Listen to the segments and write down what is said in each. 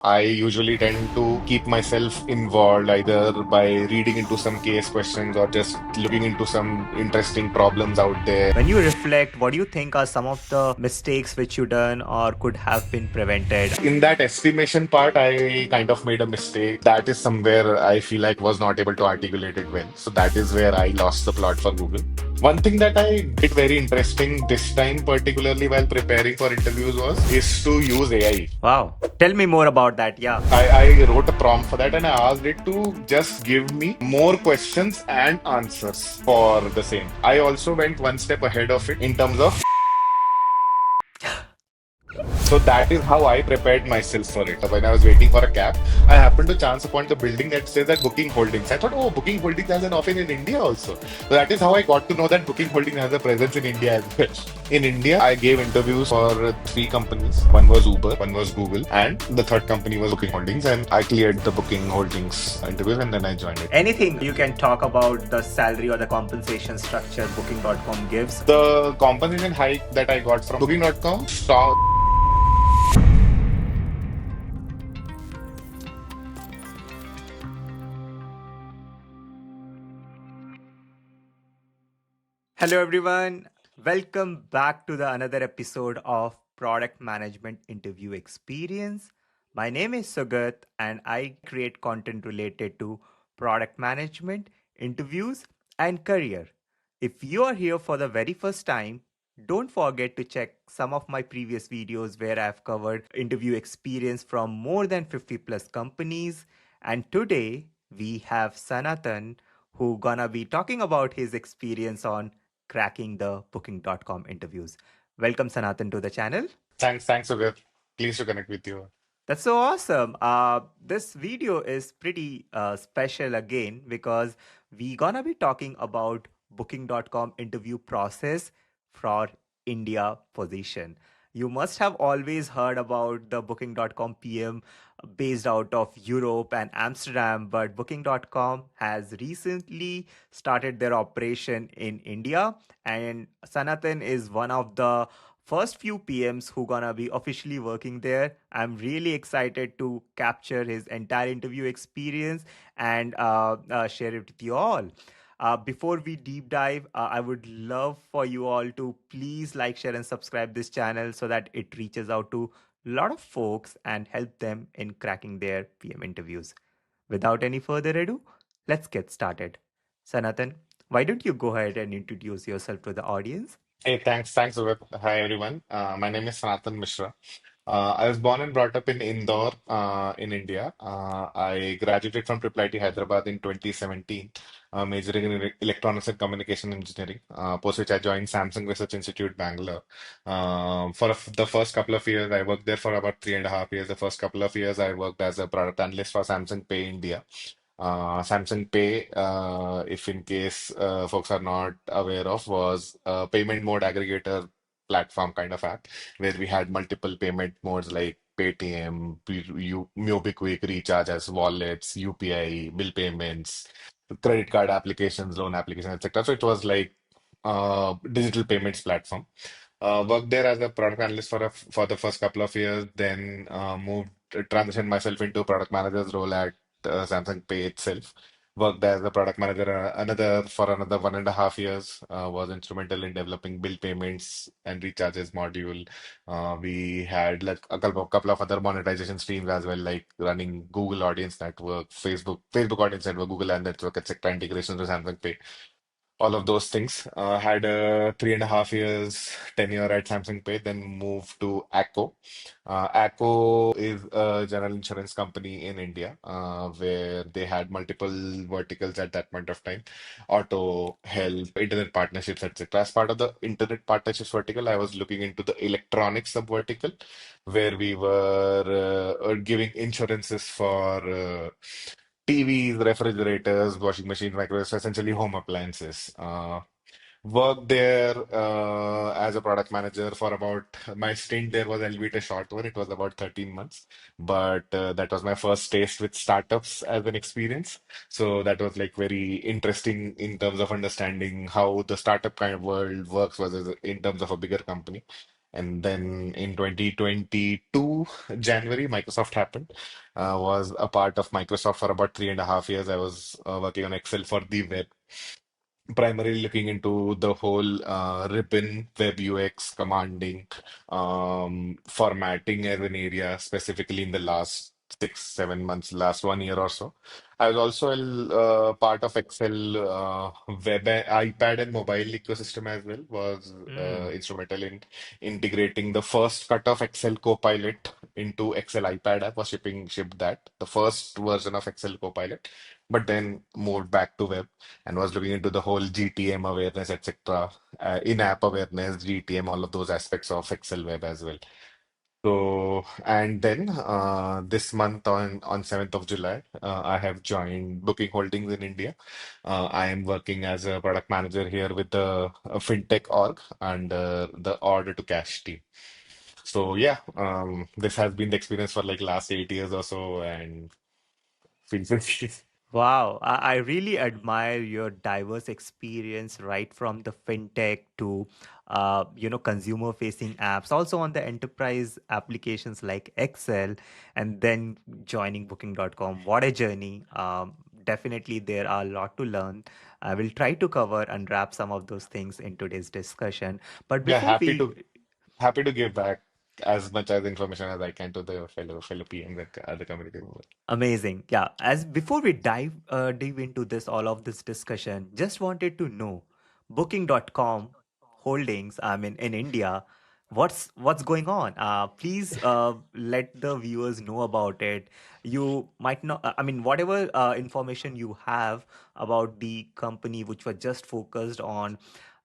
I usually tend to keep myself involved either by reading into some case questions or just looking into some interesting problems out there. When you reflect, what do you think are some of the mistakes which you done or could have been prevented? In that estimation part, I kind of made a mistake. That is somewhere I feel like was not able to articulate it well. So that is where I lost the plot for Google. One thing that I did very interesting this time, particularly while preparing for interviews, was is to use AI. Wow. Tell me more about that. Yeah. I wrote a prompt for that and I asked it to just give me more questions and answers for the same. I also went one step ahead of it in terms of. So that is how I prepared myself for it. When I was waiting for a cab, I happened to chance upon the building that says that Booking Holdings. I thought, oh, Booking Holdings has an office in India also. So that is how I got to know that Booking Holdings has a presence in India as well. In India, I gave interviews for three companies. One was Uber, one was Google, and the third company was Booking Holdings. And I cleared the Booking Holdings interviews and then I joined it. Anything you can talk about the salary or the compensation structure Booking.com gives? The compensation hike that I got from Booking.com saw. Hello, everyone. Welcome back to the another episode of Product Management Interview Experience. My name is Sugat, and I create content related to product management, interviews, and career. If you are here for the very first time, don't forget to check some of my previous videos where I've covered interview experience from more than 50 plus companies. And today we have Sanatan who gonna be talking about his experience on cracking the booking.com interviews. Welcome, Sanatan, to the channel. Thanks, Sugat. Pleased to connect with you. That's so awesome. This video is pretty special again because we gonna be talking about booking.com interview process for India position. You must have always heard about the booking.com PM based out of Europe and Amsterdam, but booking.com has recently started their operation in India, and Sanatan is one of the first few PMs who gonna be officially working there. I'm really excited to capture his entire interview experience and share it with you all. Before we deep dive, I would love for you all to please like, share, and subscribe this channel so that it reaches out to a lot of folks and help them in cracking their PM interviews. Without any further ado, let's get started. Sanatan, why don't you go ahead and introduce yourself to the audience? Hey, thanks, Sugat. Hi, everyone. My name is Sanatan Mishra. I was born and brought up in Indore, in India. I graduated from Triple IT Hyderabad in 2017, majoring in electronics and communication engineering, post which I joined Samsung Research Institute, Bangalore. The first couple of years, I worked there for about 3.5 years. The first couple of years, I worked as a product analyst for Samsung Pay India. Samsung Pay, if in case folks are not aware of, was a payment mode aggregator platform kind of app where we had multiple payment modes like Paytm, MobiKwik, recharge as wallets, UPI, bill payments, credit card applications, loan applications, etc. So it was like digital payments platform. Worked there as a product analyst for the first couple of years, then transitioned myself into product manager's role at Samsung Pay itself. Worked as a product manager another 1.5 years. Was instrumental in developing bill payments and recharges module. We had like a couple of other monetization streams as well, like running Google Audience Network, Facebook Audience Network, Google Ad Network, etc. Integrations with Samsung Pay, all of those things. Had a 3.5 years tenure at Samsung Pay, then moved to ACKO. ACKO is a general insurance company in India, where they had multiple verticals at that point of time: auto, health, internet partnerships, etc. As part of the internet partnerships vertical, I was looking into the electronics sub vertical, where we were giving insurances for TVs, refrigerators, washing machines, microwaves, essentially home appliances. Worked there as a product manager for about, my stint there was a little bit a short one. It was about 13 months, but that was my first taste with startups as an experience. So that was like very interesting in terms of understanding how the startup kind of world works versus in terms of a bigger company. And then in 2022, January, Microsoft happened. Was a part of Microsoft for about 3.5 years. I was working on Excel for the web, primarily looking into the whole ribbon, web UX, commanding, formatting as an area, specifically in the last 6, 7 months, last 1 year or so. I was also part of Excel web, iPad, and mobile ecosystem as well. Was Mm. instrumental in integrating the first cut of Excel Copilot into Excel iPad app. Was shipped that the first version of Excel Copilot, but then moved back to web and was looking into the whole GTM awareness, etc., in-app awareness, GTM, all of those aspects of Excel Web as well. So, and then this month on 7th of July, I have joined Booking Holdings in India. I am working as a product manager here with the FinTech org and the order to cash team. So yeah, this has been the experience for like last 8 years or so, and feel free. Wow, I really admire your diverse experience, right from the fintech to, consumer-facing apps, also on the enterprise applications like Excel, and then joining Booking.com. What a journey! Definitely, there are a lot to learn. I will try to cover and wrap some of those things in today's discussion. But Yeah, before we happy to give back as much as information as I can to the fellow PMs at other communities. Amazing. Yeah. As before we dive into this all of this discussion, just wanted to know booking.com holdings, I mean in India, what's going on? Please let the viewers know about it. You might not I mean whatever information you have about the company which was just focused on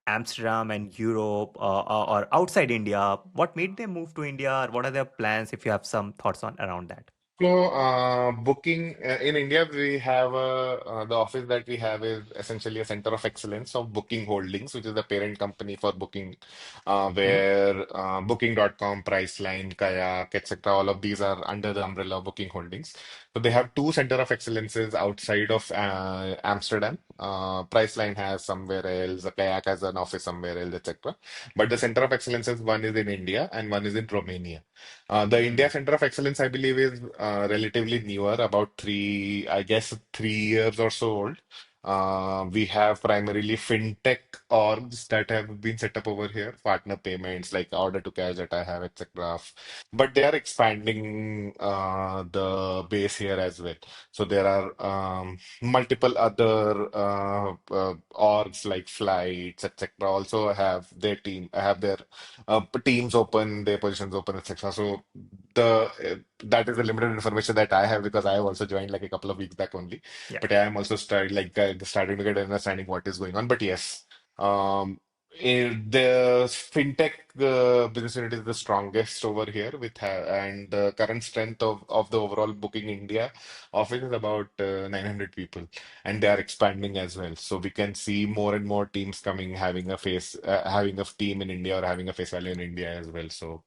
Amsterdam and Europe or outside India, what made them move to India? Or what are their plans if you have some thoughts on around that? So, booking in India, we have the office that we have is essentially a center of excellence of Booking Holdings, which is the parent company for Booking, where Booking.com, Priceline, Kayak, etc. All of these are under the umbrella of Booking Holdings. So they have two center of excellences outside of Amsterdam. Priceline has somewhere else, Kayak has an office somewhere else, etc. But the center of excellences, one is in India and one is in Romania. The India Mm. Center of Excellence, I believe, is relatively newer, about I guess, 3 years or so old. We have primarily fintech orgs that have been set up over here, partner payments like order to cash that I have, etc. But they are expanding the base here as well. So there are multiple other orgs like flights, etc. Also have their teams open, their positions open, etc. So that is the limited information that I have because I have also joined like a couple of weeks back only. Yeah. But I am also starting to get an understanding what is going on. But yes, um, the fintech business unit is the strongest over here and the current strength of the overall Booking India office is about 900 people, and they are expanding as well. So we can see more and more teams coming, having a team in India or having a face value in India as well. So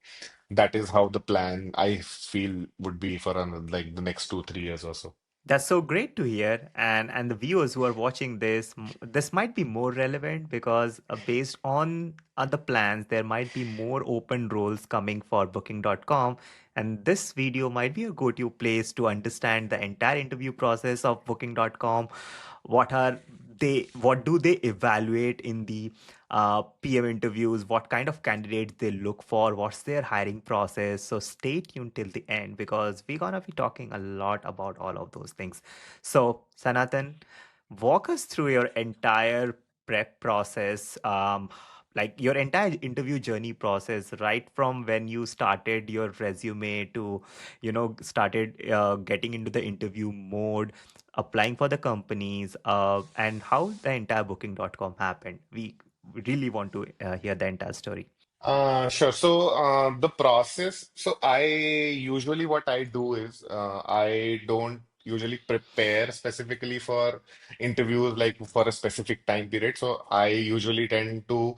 that is how the plan I feel would be for like the next 2, 3 years or so. That's so great to hear. And the viewers who are watching this, this might be more relevant because based on other plans, there might be more open roles coming for booking.com. And this video might be a go-to place to understand the entire interview process of booking.com. What are what do they evaluate in the PM interviews? What kind of candidates they look for? What's their hiring process? So stay tuned till the end because we're gonna be talking a lot about all of those things. So Sanatan, walk us through your entire prep process. Like your entire interview journey process, right from when you started your resume to, started getting into the interview mode, applying for the companies, and how the entire booking.com happened. We really want to hear the entire story. Sure. So the process. So I usually what I do is I don't usually prepare specifically for interviews like for a specific time period. So I usually tend to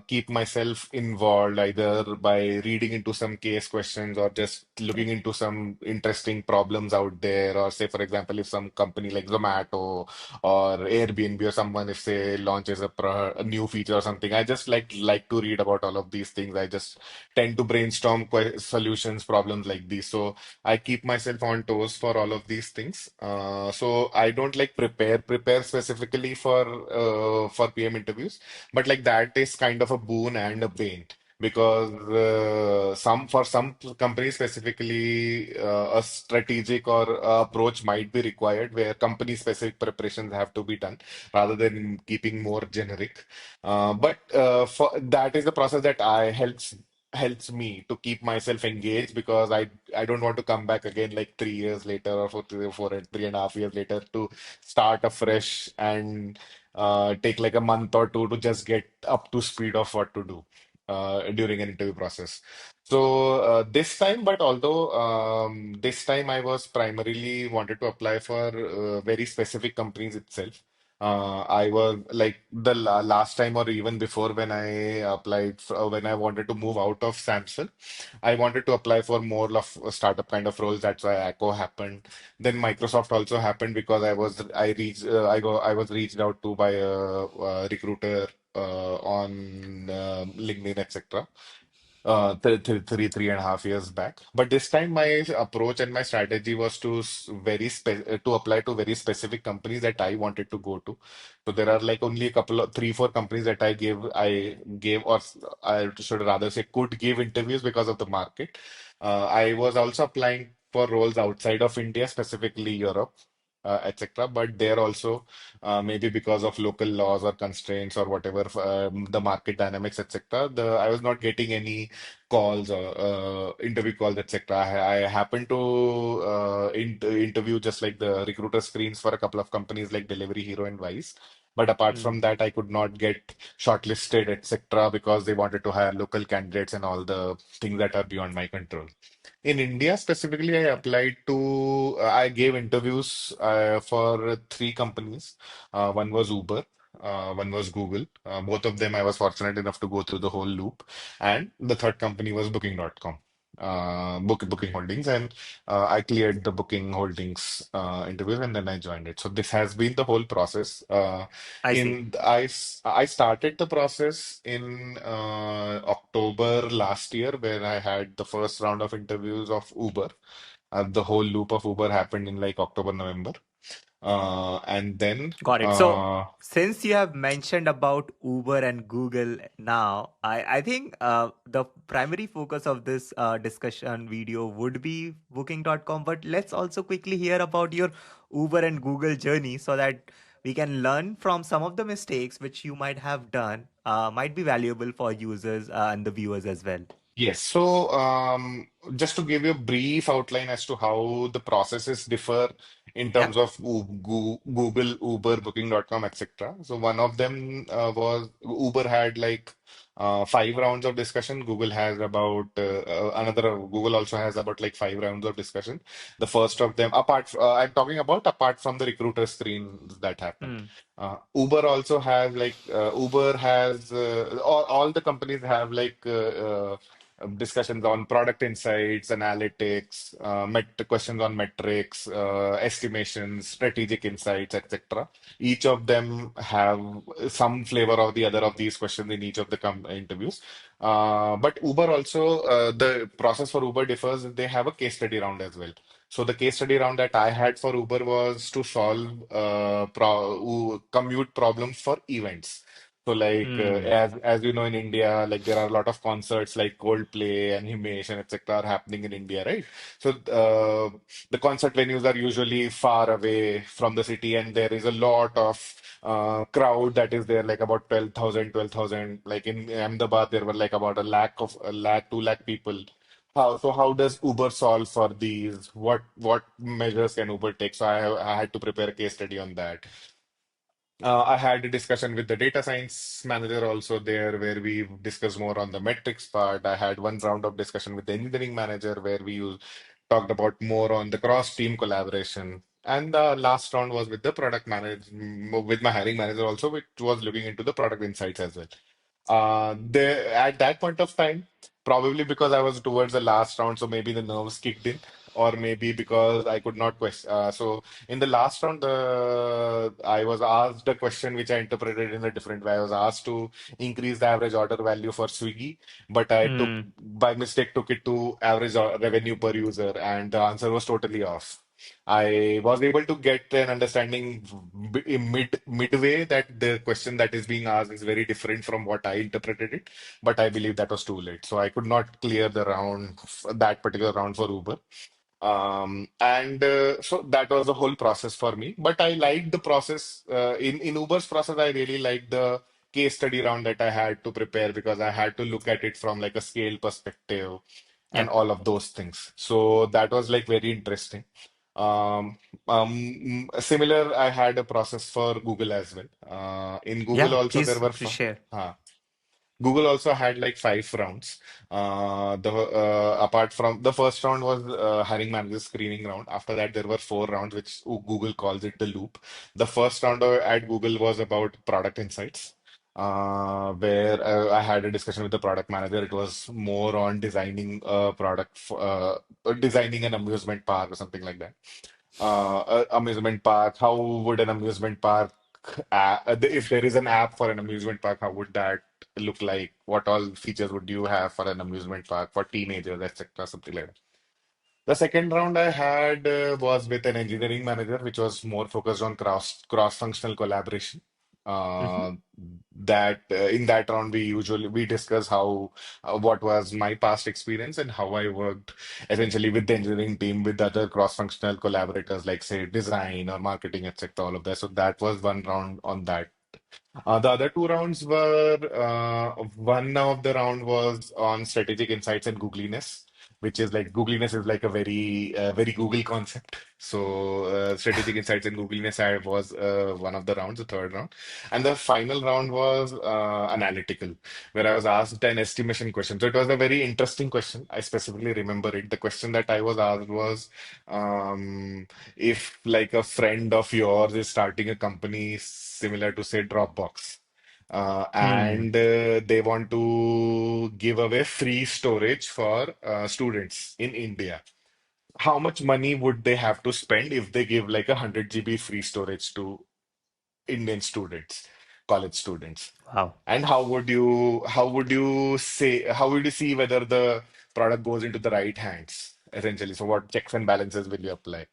keep myself involved either by reading into some case questions or just looking Okay. into some interesting problems out there. Or say, for example, if some company like Zomato or Airbnb or someone if say launches a new feature or something, I just like to read about all of these things. I just tend to brainstorm solutions, problems like these. So I keep myself on toes for all of these things. So I don't like prepare specifically for PM interviews, but like that is kind of a boon and a bane because some for some companies specifically a strategic or approach might be required where company specific preparations have to be done rather than keeping more generic. But for that is the process that I helps me to keep myself engaged because I don't want to come back again like 3 years later or for 3.5 years later to start afresh and take like a month or two to just get up to speed of what to do during an interview process. So this time, but although this time I was primarily wanted to apply for very specific companies itself. I was like the last time or even before when I applied when I wanted to move out of Samsung, I wanted to apply for more of a startup kind of roles. That's why ACKO happened. Then Microsoft also happened because I was reached out to by a recruiter on LinkedIn, etc. 3.5 years back. But this time, my approach and my strategy was to to apply to very specific companies that I wanted to go to. So there are like only a couple of 3, 4 companies that I gave, or I should rather say, could give interviews because of the market. I was also applying for roles outside of India, specifically Europe. Etc. But there also, maybe because of local laws or constraints or whatever, the market dynamics, etc. I was not getting any calls or interview calls, etc. I happened to interview just like the recruiter screens for a couple of companies like Delivery Hero and Wise. But apart Hmm. from that, I could not get shortlisted, etc., because they wanted to hire local candidates and all the things that are beyond my control. In India specifically, Okay. I gave interviews for 3 companies. One was Uber, one was Google. Both of them I was fortunate enough to go through the whole loop. And the third company was Booking.com, Booking Holdings. And I cleared the Booking Holdings interviews and then I joined it. So this has been the whole process. I see. I started the process in October last year, where I had the first round of interviews of Uber. The whole loop of Uber happened in like October, November. And then, Got it. So, since you have mentioned about Uber and Google now, I think the primary focus of this discussion video would be Booking.com. But let's also quickly hear about your Uber and Google journey so that we can learn from some of the mistakes which you might have done, might be valuable for users and the viewers as well. yes. So, just to give you a brief outline as to how the processes differ in Yeah. terms of Google, Uber, Booking.com, etc. So, one of them was Uber had like 5 rounds of discussion. Google also has about like 5 rounds of discussion. The first of them, I'm talking about apart from the recruiter screen that happened. Hmm. Uber also has Uber has all the companies have discussions on product insights, analytics, questions on metrics, estimations, strategic insights, etc. Each of them have some flavor or the other of these questions in each of the interviews. But Uber also, the process for Uber differs. They have a case study round as well. So the case study round that I had for Uber was to solve commute problems for events. So Hmm. as you know in India, like there are a lot of concerts like Coldplay and Himesh and etc. are happening in India, right? So the concert venues are usually far away from the city, and there is a lot of crowd that is there, like about 12,000. Like in Ahmedabad, there were like about a lakh, 2 lakh people. How does Uber solve for these? What measures can Uber take? So I had to prepare a case study on that. I had a discussion with the data science manager also there, where we discussed more on the metrics part. I had one round of discussion with the engineering manager where we talked about more on the cross-team collaboration. And the last round was with the product manager, with my hiring manager also, which was looking into the product insights as well. At that point of time, probably because I was towards the last round, so maybe the nerves kicked in, or maybe because I could not question. So in the last round, I was asked a question which I interpreted in a different way. I was asked to increase the average order value for Swiggy, but I took Hmm. by mistake took it to average revenue per user, and the answer was totally off. I was able to get an understanding midway that the question that is being asked is very different from what I interpreted it, but I believe that was too late. So I could not clear the round, that particular round for Uber. And so that was the whole process for me. But I liked the process. In Uber's process, I really liked the case study round that I had to prepare because I had to look at it from like a scale perspective Yeah. and all of those things. So that was like very interesting. Similar, I had a process for Google as well. In Google Yeah. also there Please, were please share. Google also had like 5 rounds. The Apart from the first round was hiring manager screening round. After that, there were 4 rounds, which Google calls it the loop. The first round at Google was about product insights, where I had a discussion with the product manager. It was more on designing a product, designing an amusement park or something like that. Amusement park. How would an amusement park, if there is an app for an amusement park, how would that look like? What all features would you have for an amusement park for teenagers, etc., something like that. The second round I had was with an engineering manager, which was more focused on cross-functional collaboration. Hmm. Uh, that In that round we discuss how what was my past experience and how I worked essentially with the engineering team with other cross-functional collaborators like say design or marketing, etc. All of that. So that was one round on that. The other 2 rounds were one of the round was on strategic insights and googliness, which is like googliness is like a very Google concept. So strategic insights and googliness was one of the rounds, the third round, and the final round was analytical, where I was asked an estimation question. So it was a very interesting question. I specifically remember it. The question that I was asked was, if like a friend of yours is starting a company similar to say Dropbox, Hmm. and they want to give away free storage for students in India, how much money would they have to spend if they give like 100 GB free storage to Indian students, college students? Wow. And how would you see whether the product goes into the right hands, essentially? So what checks and balances will you apply?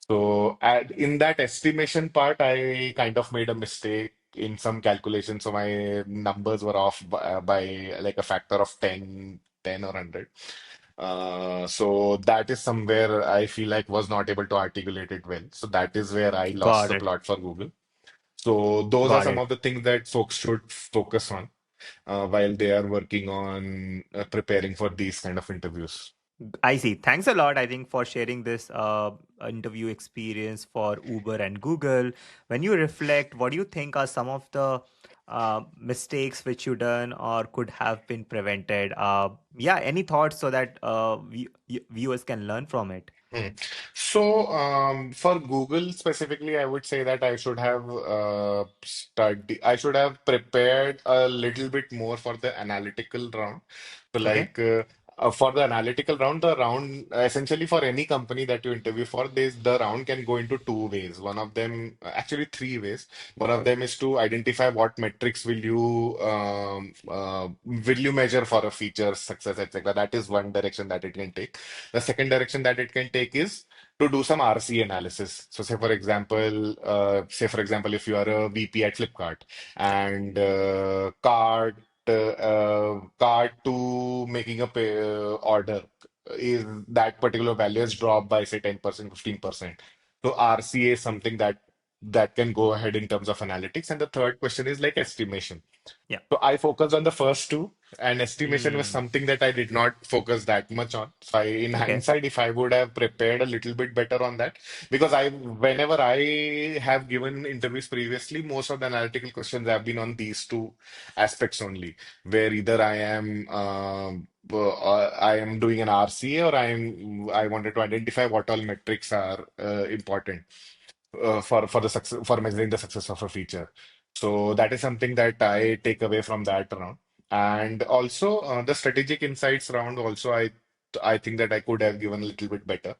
So in that estimation part, I kind of made a mistake in some calculations. So my numbers were off by like a factor of 10 or 100. So that is somewhere I feel like was not able to articulate it well. So that is where I lost Got the it. plot for Google. So those are Got some it. of the things that folks should focus on while they are working on preparing for these kind of interviews. I see. Thanks a lot, I think, for sharing this interview experience for Uber and Google. When you reflect, what do you think are some of the mistakes which you done or could have been prevented? Yeah, any thoughts so that viewers can learn from it? Hmm. So, for Google specifically, I would say that I should have prepared a little bit more for the analytical round. So, Okay. like, for the analytical round, the round essentially for any company that you interview for, the round can go into 2 ways. One of them, actually 3 ways. One of them is to identify what metrics will you measure for a feature success, etc. That is one direction that it can take. The second direction that it can take is to do some RC analysis. So, say for example, if you are a VP at Flipkart and cart to making a order is that particular value is dropped by say 10%, 15%. So RCA is something that that can go ahead in terms of analytics. And the third question is like estimation. Yeah. So I focused on the first two, and estimation was Mm, something that I did not focus that much on. So in okay. hindsight, if I would have prepared a little bit better on that, because whenever I have given interviews previously, most of the analytical questions have been on these two aspects only, where either I am doing an RCA, or I wanted to identify what all metrics are important for the success, for measuring the success of a feature. So that is something that I take away from that round. And also the strategic insights round. Also, I think that I could have given a little bit better.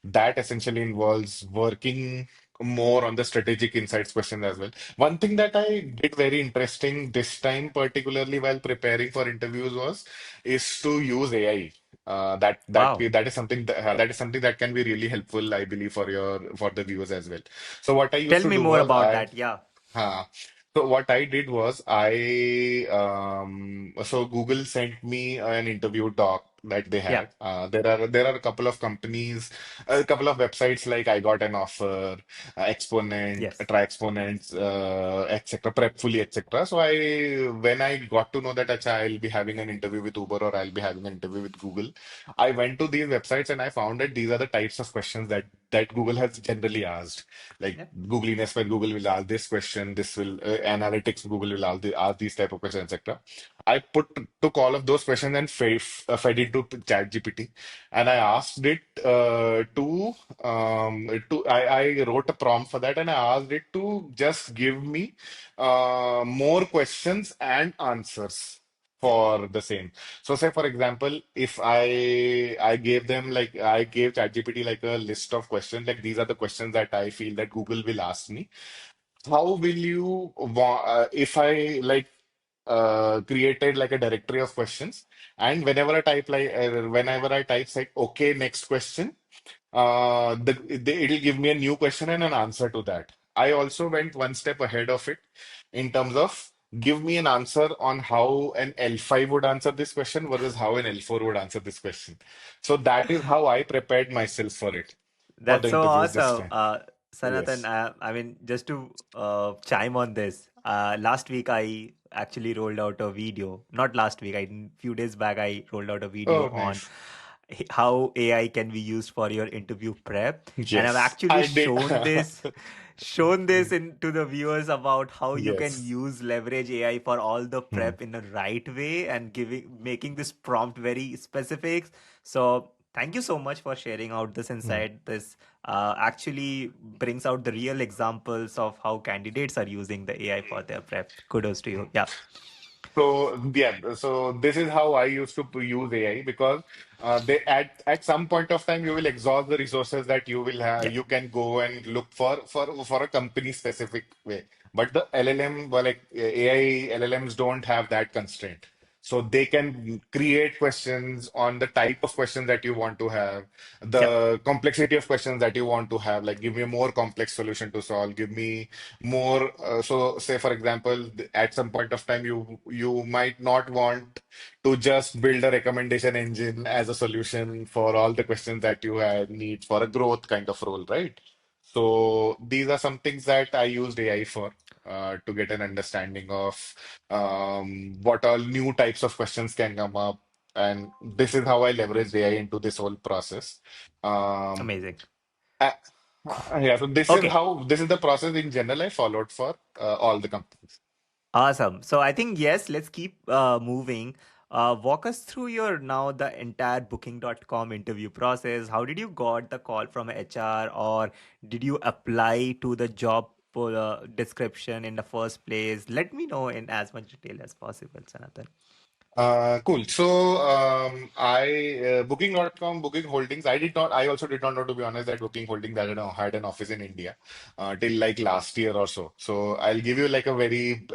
That essentially involves working more on the strategic insights questions as well. One thing that I did very interesting this time, particularly while preparing for interviews, was is to use AI. Wow. That is something that is something that can be really helpful, I believe, for the viewers as well. So what I used Tell to me do more was about that. Yeah. uh, what I did was so Google sent me an interview doc that they Yeah. had. There are a couple of companies, a couple of websites like I Got an Offer, Exponent, Yes. Try Exponents, etc., Prepfully, etc. So when I got to know that acha, I'll be having an interview with Uber or I'll be having an interview with Google, I went to these websites and I found that these are the types of questions that Google has generally asked. Like Yeah. googliness, where Google will ask this question, this will analytics, Google will ask these type of questions, etc. I took all of those questions and fed it to ChatGPT, and I asked it I wrote a prompt for that, and I asked it to just give me more questions and answers Yeah. for the same. So say for example, if I gave them like I gave ChatGPT like a list of questions, like these are the questions that I feel that Google will ask me. How will you if I like created like a directory of questions, and whenever I type like okay, next question, it'll give me a new question and an answer to that. I also went one step ahead of it in terms of give me an answer on how an L5 would answer this question versus how an L4 would answer this question. So that is how I prepared myself for it, for That's the so interviews this awesome. time. Sanatan, Yes. I mean, just to chime on this, last week I actually rolled out a video. Not last week, few days back, I rolled out a video Oh, on nice. how AI can be used for your interview prep. And I've Yes, actually I did. shown this into the viewers about how you can Yes. use leverage AI for all the Hmm. prep in the right way and making this prompt very specific. So thank you so much for sharing out this Hmm. insight. This actually brings out the real examples of how candidates are using the AI for their prep. Kudos to you. Yeah. So yeah, so this is how I used to use AI, because they at some point of time you will exhaust the resources that you will have. Yeah. You can go and look for a company specific way, but the LLM, well, like AI LLMs don't have that constraint. So they can create questions on the type of questions that you want to have, Yeah. the complexity of questions that you want to have. Like, give me a more complex solution to solve. Give me more. So, say for example, at some point of time, you might not want to just build a recommendation engine as a solution for all the questions that you need for a growth kind of role, right? So these are some things that I used AI for. To get an understanding of what all new types of questions can come up, and this is how I leveraged AI into this whole process. Um, Amazing. uh, yeah, so Okay. this is the process in general I followed for all the companies. Awesome. So I think, yes, let's keep moving. Walk us through your now the entire booking.com interview process. How did you got the call from HR, or did you apply to the job description in the first place? Let me know in as much detail as possible, Sanatan. Cool. So, Booking.com, Booking Holdings, I also did not know, to be honest, that Booking Holdings had an office in India till like last year or so. So, I'll give you like a very,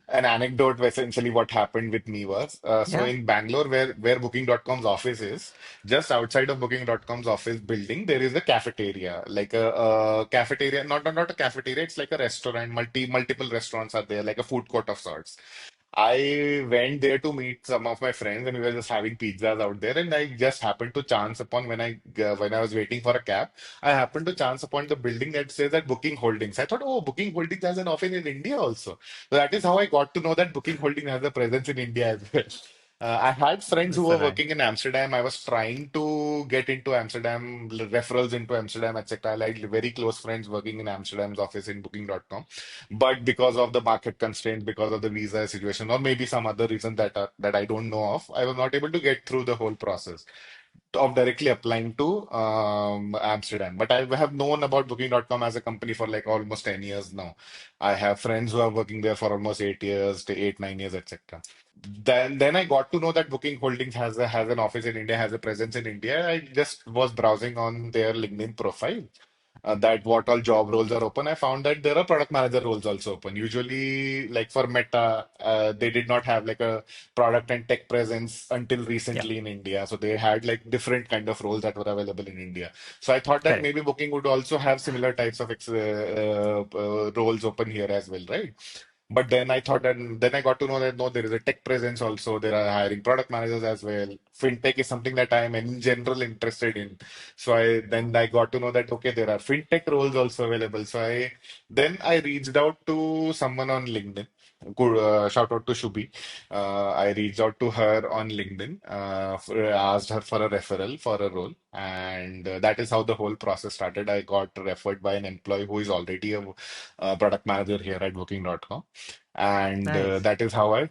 an anecdote where essentially what happened with me was, so Yeah. in Bangalore, where Booking.com's office is, just outside of Booking.com's office building, there is a cafeteria, like a cafeteria, not a cafeteria, it's like a restaurant, multiple restaurants are there, like a food court of sorts. I went there to meet some of my friends, and we were just having pizzas out there. And I just happened to chance upon when I was waiting for a cab, I happened to chance upon the building that says that Booking Holdings. I thought, oh, Booking Holdings has an office in India also. So that is how I got to know that Booking Holdings has a presence in India as well. I had friends who So were nice. working in Amsterdam. I was trying to get into Amsterdam, referrals into Amsterdam, etc. I had very close friends working in Amsterdam's office in Booking.com. But because of the market constraints, because of the visa situation, or maybe some other reason that I don't know of, I was not able to get through the whole process of directly applying to Amsterdam. But I have known about Booking.com as a company for like almost 10 years now. I have friends who are working there for almost 8 years, to 8, 9 years, etc. Then I got to know that Booking Holdings has an office in India, has a presence in India. I just was browsing on their LinkedIn profile, that what all job roles are open. I found that there are product manager roles also open. Usually, like for Meta, they did not have like a product and tech presence until Yeah, recently in India. So they had like different kind of roles that were available in India. So I thought that correct. maybe Booking would also have similar types of roles open here as well, right? But then I thought, and then I got to know that no, there is a tech presence also. There are hiring product managers as well. FinTech is something that I am in general interested in. So I got to know that okay, there are FinTech roles also available. So I reached out to someone on LinkedIn. Good, shout out to Shubi. I reached out to her on LinkedIn, asked her for a referral for a role, and that is how the whole process started. I got referred by an employee who is already a product manager here at Booking.com, and Nice. that is how I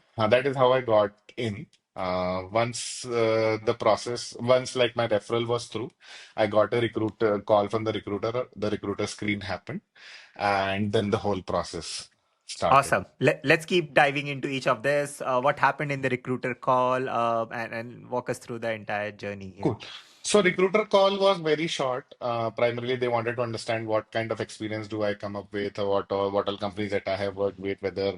got in. Once like my referral was through, I got a recruiter call from the recruiter. The recruiter screen happened, and then the whole process started. Awesome. Let's keep diving into each of this. What happened in the recruiter call, and walk us through the entire journey here. Cool. So recruiter call was very short. Primarily, they wanted to understand what kind of experience do I come up with, or what all companies that I have worked with, whether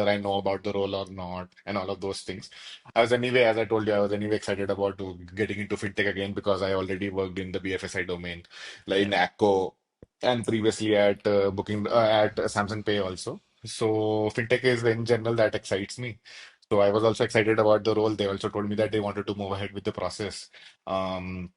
I know about the role or not, and all of those things. As I told you, I was anyway excited about getting into fintech again because I already worked in the BFSI domain, like Yeah. in ACKO, and previously at at Samsung Pay also. So fintech is in general that excites me. So I was also excited about the role. They also told me that they wanted to move ahead with the process. Um,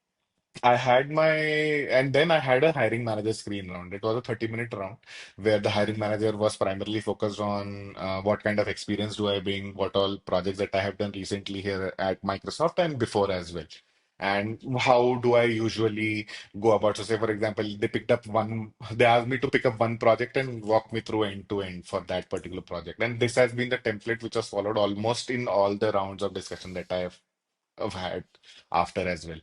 and then I had a hiring manager screen round. It was a 30-minute round where the hiring manager was primarily focused on what kind of experience do I bring, what all projects that I have done recently here at Microsoft and before as well. And how do I usually go about? So, say for example, they asked me to pick up one project and walk me through end to end for that particular project. And this has been the template which was followed almost in all the rounds of discussion that have had after as well.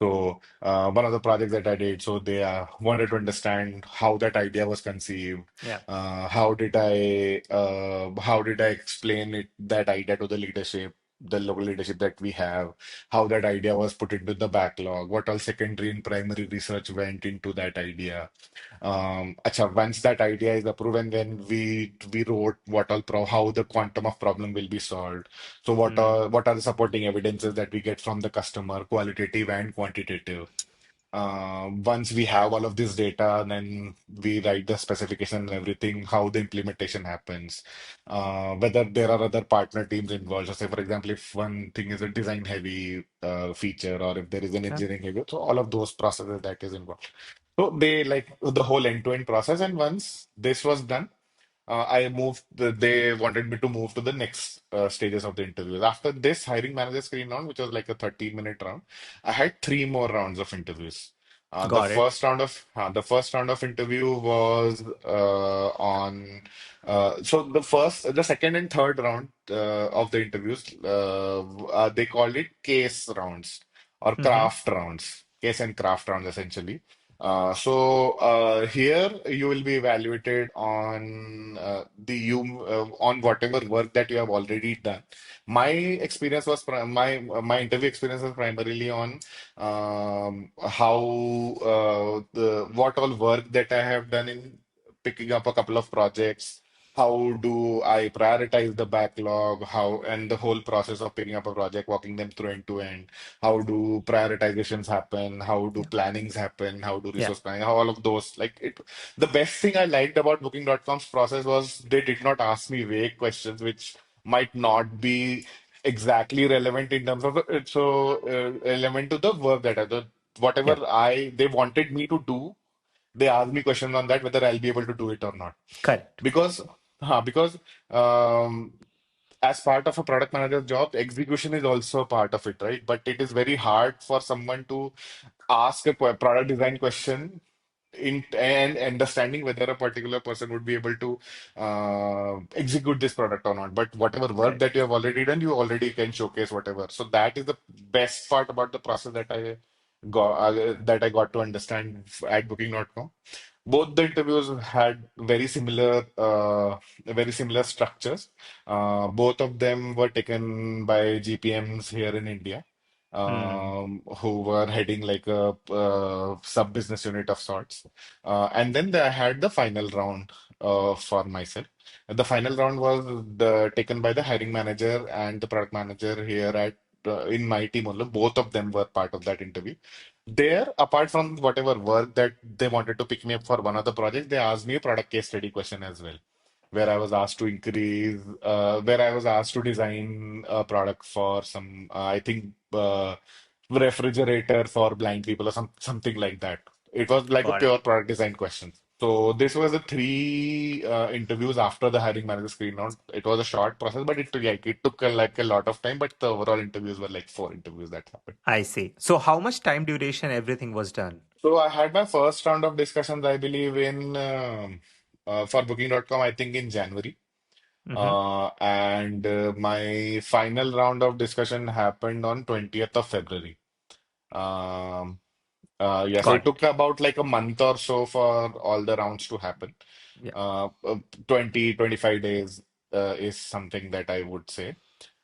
So one of the projects that I did, so they wanted to understand how that idea was conceived. Yeah. How did I explain that idea to the leadership, the local leadership that we have? How that idea was put into the backlog? What all secondary and primary research went into that idea? Once that idea is approved, and then we wrote how the quantum of problem will be solved. So Hmm. what are the supporting evidences that we get from the customer, qualitative and quantitative? Once we have all of this data, then we write the specification and everything, how the implementation happens, whether there are other partner teams involved. So, say, for example, if one thing is a design heavy feature, or if there is an Yeah. engineering heavy, so all of those processes that is involved. So they like the whole end-to-end process. And once this was done, they wanted me to move to the next stages of the interviews. After this hiring manager screen round, which was like a 30-minute round, I had three more rounds of interviews. Got it. The first round of interview was on. The second and third round of the interviews, they called it case rounds or Mm-hmm. craft rounds, case and craft rounds essentially. Here you will be evaluated on whatever work that you have already done. My interview experience was primarily on how the what all work that I have done in picking up a couple of projects. How do I prioritize the backlog? How and the whole process of picking up a project, walking them through end to end. How do prioritizations happen? How do Yeah. plannings happen? How do Yeah. resource planning? How all of those like it. The best thing I liked about Booking.com's process was they did not ask me vague questions, which might not be exactly relevant in terms of relevant to the work that whatever Yeah. they wanted me to do. They asked me questions on that whether I'll be able to do it or not. Correct. Because um, as part of a product manager's job, execution is also a part of it, right? But it is very hard for someone to ask a product design question in and understanding whether a particular person would be able to execute this product or not. But whatever work Correct. that you have already done, you already can showcase whatever. So that is the best part about the process that I got to understand at Booking.com. Both the interviews had very similar structures. Both of them were taken by GPMs here in India, Hmm. who were heading like a sub business unit of sorts. And then I had the final round for myself. The final round was taken by the hiring manager and the product manager here at in my team only. Both of them were part of that interview. There, apart from whatever work that they wanted to pick me up for one of the projects, they asked me a product case study question as well, where I was asked to design a product for some, I think, refrigerator for blind people or something like that. It was like a Got it. pure product design question. So this was the three interviews after the hiring manager screen round. It was a short process, but it took like a lot of time. But the overall interviews were like four interviews that happened. I see. So how much time duration everything was done? So I had my first round of discussions, I believe, for Booking.com, I think in January. Mm-hmm. And my final round of discussion happened on 20th of February. Um, yeah, so it Got took it. about like a month or so for all the rounds to happen. Yeah. Uh, uh, 20, 25 days is something that I would say.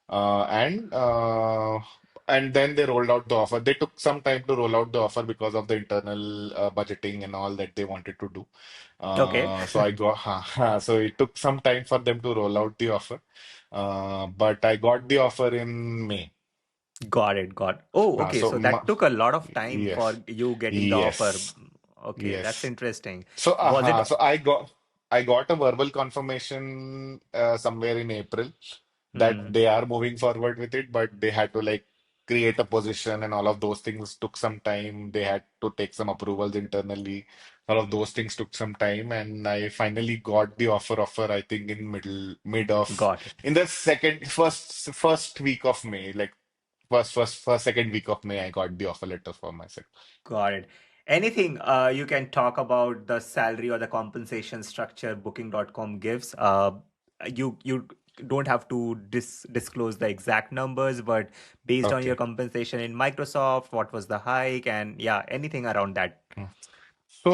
Uh, and uh, and then they rolled out the offer. They took some time to roll out the offer because of the internal budgeting and all that they wanted to do. Okay. So I got so it took some time for them to roll out the offer. But I got the offer in May. Got it. Got. Oh, Uh, okay. so So that ma took a lot of time for yes, you getting the offer. yes, Okay, that's yes. interesting. So, Was it? so I got a verbal confirmation somewhere in April that Hmm. they are moving forward with it, but they had to like create a position and all of those things took some time. They had to take some approvals internally. All of those things took some time, and I finally got the offer. I think in mid of Got it. in the first week of May, like first second week of May, I got the offer letter for myself. Got it. Anything you can talk about the salary or the compensation structure Booking.com gives? You don't have to disclose the exact numbers, but based on your Okay. compensation in Microsoft, what was the hike? And yeah, anything around that. So,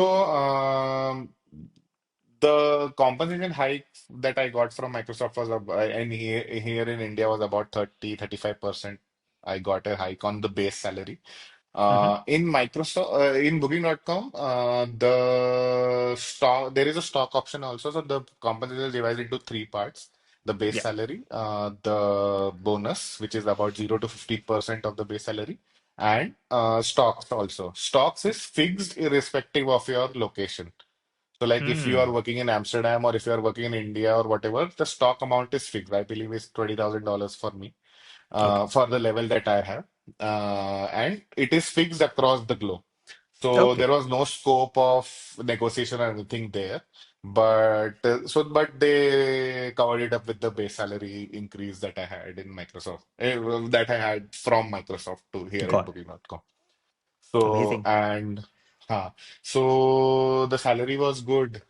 the compensation hike that I got from Microsoft was and here in India was about 35%. I got a hike on the base salary. Hmm. In Booking.com, there is a stock option also. So the compensation is divided into three parts: the base Yeah. salary, the bonus, which is about 0 to 50% of the base salary, and stocks also. Stocks is fixed irrespective of your location. So, like if you are Hmm. working in Amsterdam or if you are working in India or whatever, the stock amount is fixed. I believe it's $20,000 for me, Okay. for the level that I have, and it is fixed across the globe. So Okay. there was no scope of negotiation or anything there. But they covered it up with the base salary increase that I had in Microsoft, that I had from Microsoft to here in Got it. Booking.com. So Amazing. and so the salary was good,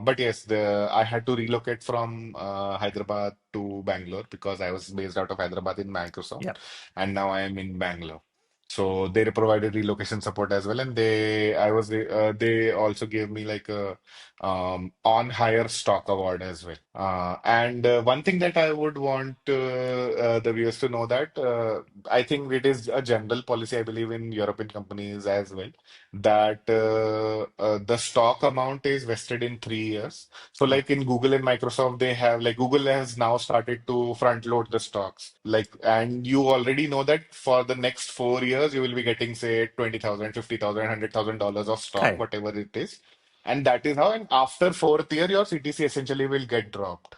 but yes, the I had to relocate from Hyderabad to Bangalore because I was based out of Hyderabad in Microsoft, Yeah. and now I am in Bangalore. So they provided relocation support as well, and they also gave me like a on hire stock award as well. And one thing that I would want the viewers to know that I think it is a general policy, I believe, in European companies as well, that the stock amount is vested in 3 years. So, Yeah. like in Google and Microsoft, they have like Google has now started to front load the stocks. Like, and you already know that for the next 4 years, you will be getting, say, 20,000, 50,000, $100,000 of stock, Correct. whatever it is. And that is how, and after fourth year, your CTC essentially will get dropped.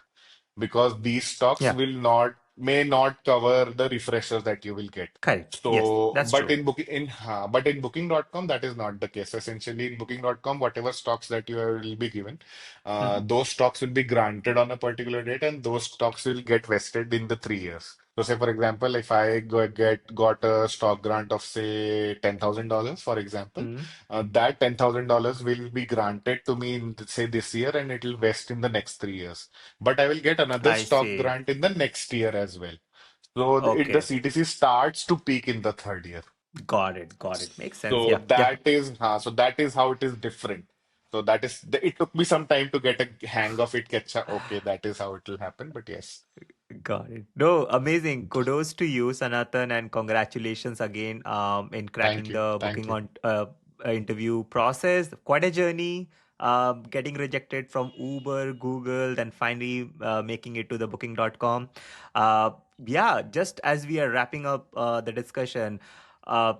because these stocks Yeah. will not may not cover the refreshers that you will get. Correct. Yes, So, that's true. but in Booking.com, that is not the case. Essentially, in Booking.com, whatever stocks that you will be given, Hmm. those stocks will be granted on a particular date, and those stocks will get vested in the 3 years. So, say for example, if I got a stock grant of say $10,000, for example, Hmm. that $10,000 will be granted to me in say this year, and it will vest in the next 3 years. But I will get another I stock see. grant in the next year as well. So the Okay. CTC starts to peak in the third year. Got it. Got it. Makes sense. So Yeah. Yeah. that is how it is different. So it took me some time to get a hang of it, catch up. Okay, that is how it will happen. But yes, Got it. No, amazing. Kudos to you, Sanatan, and congratulations again in thank cracking you, the thank booking you. on interview process. Quite a journey. Getting rejected from Uber, Google, then finally making it to the booking.com. Uh, yeah, just as we are wrapping up the discussion, uh,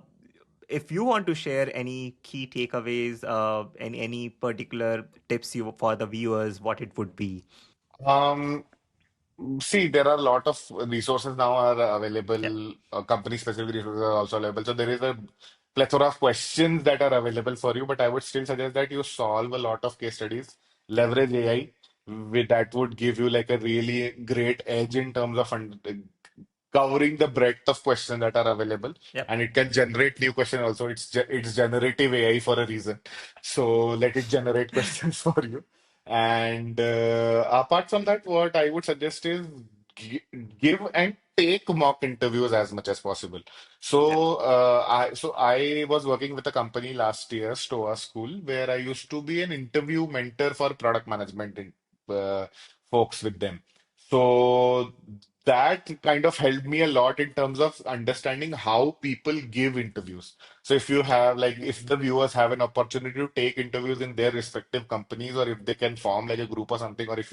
if you want to share any key takeaways, any particular tips you for the viewers, what it would be. Um, See, there are a lot of resources now are Yeah. available. Company-specific resources are also available. So there is a plethora of questions that are available for you. But I would still suggest that you solve a lot of case studies, leverage AI, with that would give you like a really great edge in terms of covering the breadth of questions that are available. Yep. And it can generate new questions also. It's generative AI for a reason. So let it generate questions for you. And apart from that, what I would suggest is gi- give and take mock interviews as much as possible. Yep. So I was working with a company last year, Stoa School, where I used to be an interview mentor for product management folks with them. So that kind of helped me a lot in terms of understanding how people give interviews. So if you have like if the viewers have an opportunity to take interviews in their respective companies, or if they can form like a group or something, or if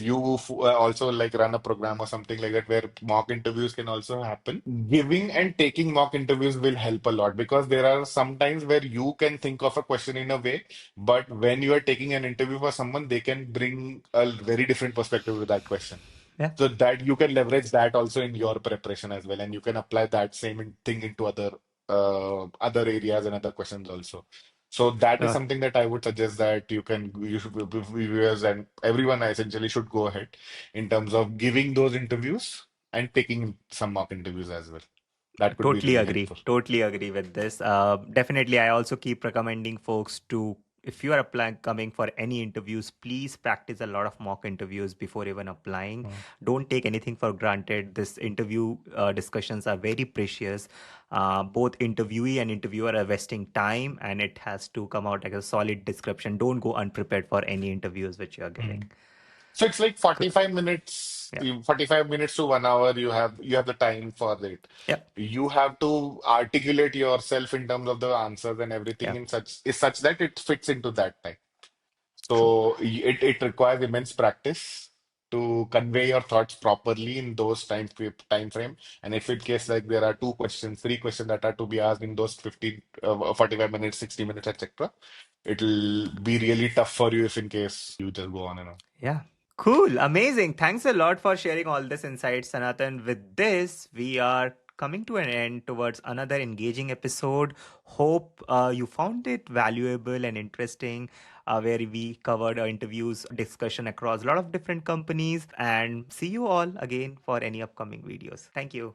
you also like run a program or something like that where mock interviews can also happen, giving and taking mock interviews will help a lot, because there are some times where you can think of a question in a way, but when you are taking an interview for someone, they can bring a very different perspective to that question. Yeah. So that you can leverage that also in your preparation as well, and you can apply that thing into other areas and other questions also. So that is Uh, something that I would suggest that you should viewers and everyone essentially should go ahead in terms of giving those interviews and taking some mock interviews as well. That could be Totally really agree. helpful. Totally agree with this. Definitely, I also keep recommending folks to, if you are applying, coming for any interviews, please practice a lot of mock interviews before even applying. Mm. Don't take anything for granted. This interview discussions are very precious. Both interviewee and interviewer are wasting time, and it has to come out like a solid description. Don't go unprepared for any interviews which you are getting. Mm. So it's like Good. 45 minutes, Yeah. 45 minutes to 1 hour. You have the time for it. Yeah. You have to articulate yourself in terms of the answers and everything Yeah. in such that it fits into that time. True. So it requires immense practice to convey your thoughts properly in those time frame. And if in case like there are two questions, three questions that are to be asked in those 45 minutes, 60 minutes, etc., it'll be really tough for you if in case you just go on and on. Yeah. Cool. Amazing. Thanks a lot for sharing all this insights, Sanatan. With this, we are coming to an end towards another engaging episode. Hope you found it valuable and interesting, where we covered interviews, discussion across a lot of different companies, and see you all again for any upcoming videos. Thank you.